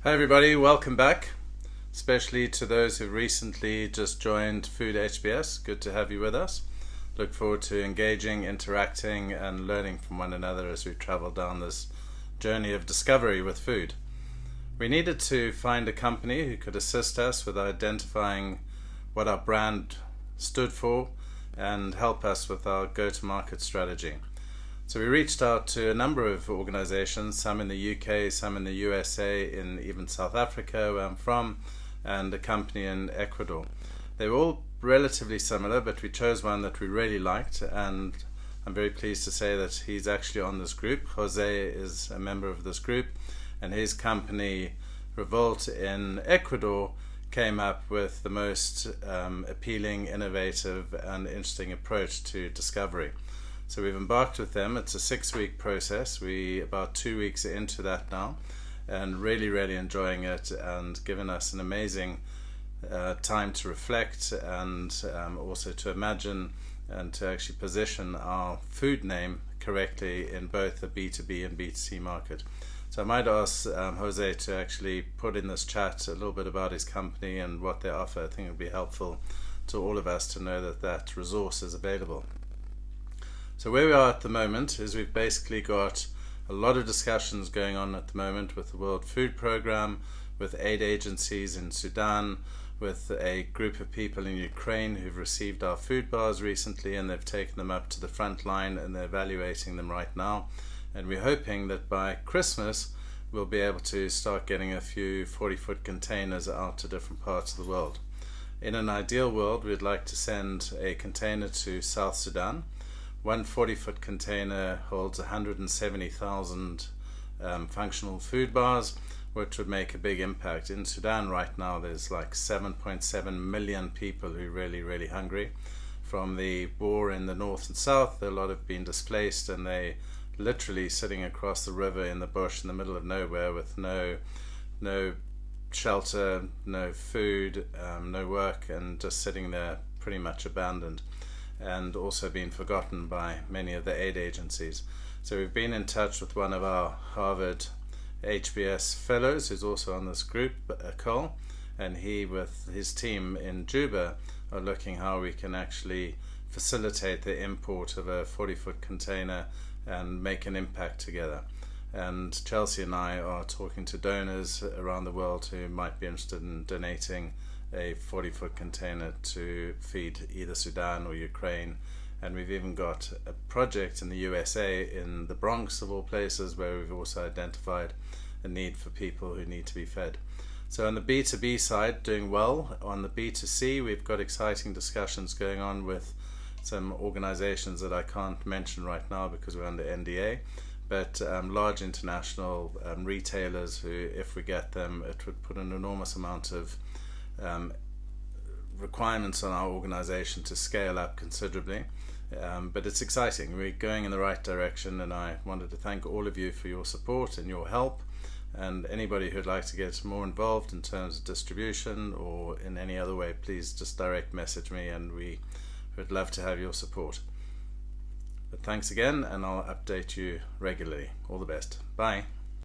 Hi everybody, welcome back, especially to those who recently just joined Food HBS. Good to have you with us. Look forward to engaging, interacting and learning from one another as we travel down this journey of discovery with food. We needed to find a company who could assist us with identifying what our brand stood for and help us with our go-to-market strategy. So we reached out to a number of organizations, some in the UK, some in the USA, in even South Africa where I'm from, and a company in Ecuador. They were all relatively similar, but we chose one that we really liked, and I'm very pleased to say that he's actually on this group. Jose is a member of this group, and his company, Revolt in Ecuador, came up with the most appealing, innovative, and interesting approach to discovery. So we've embarked with them. It's a 6-week process. We're about 2 weeks into that now and really enjoying it, and given us an amazing time to reflect and also to imagine and to actually position our food name correctly in both the B2B and B2C market. So I might ask Jose to actually put in this chat a little bit about his company and what they offer. I think it would be helpful to all of us to know that that resource is available. So where we are at the moment is we've basically got a lot of discussions going on at the moment with the World Food Programme, with aid agencies in Sudan, with a group of people in Ukraine who've received our food bars recently, and they've taken them up to the front line and they're evaluating them right now. And we're hoping that by Christmas we'll be able to start getting a few 40-foot containers out to different parts of the world. In an ideal world, we'd like to send a container to South Sudan. One 40-foot container holds 170,000 functional food bars, which would make a big impact. In Sudan right now there's like 7.7 million people who are really hungry. From the war in the north and south, a lot have been displaced, and they literally sitting across the river in the bush in the middle of nowhere with no shelter, no food, no work, and just sitting there pretty much abandoned, and also been forgotten by many of the aid agencies. So we've been in touch with one of our Harvard HBS fellows who's also on this group, Cole, and he with his team in Juba are looking how we can actually facilitate the import of a 40-foot container and make an impact together. And Chelsea and I are talking to donors around the world who might be interested in donating a 40-foot container to feed either Sudan or Ukraine. And we've even got a project in the USA, in the Bronx of all places, where we've also identified a need for people who need to be fed. So on the B2B side, doing well. On the B2C, we've got exciting discussions going on with some organizations that I can't mention right now because we're under NDA, but large international retailers who, if we get them, it would put an enormous amount of requirements on our organization to scale up considerably. But it's exciting. We're going in the right direction, and I wanted to thank all of you for your support and your help, and anybody who'd like to get more involved in terms of distribution or in any other way, please just direct message me, and we would love to have your support. But thanks again, and I'll update you regularly. All the best. Bye.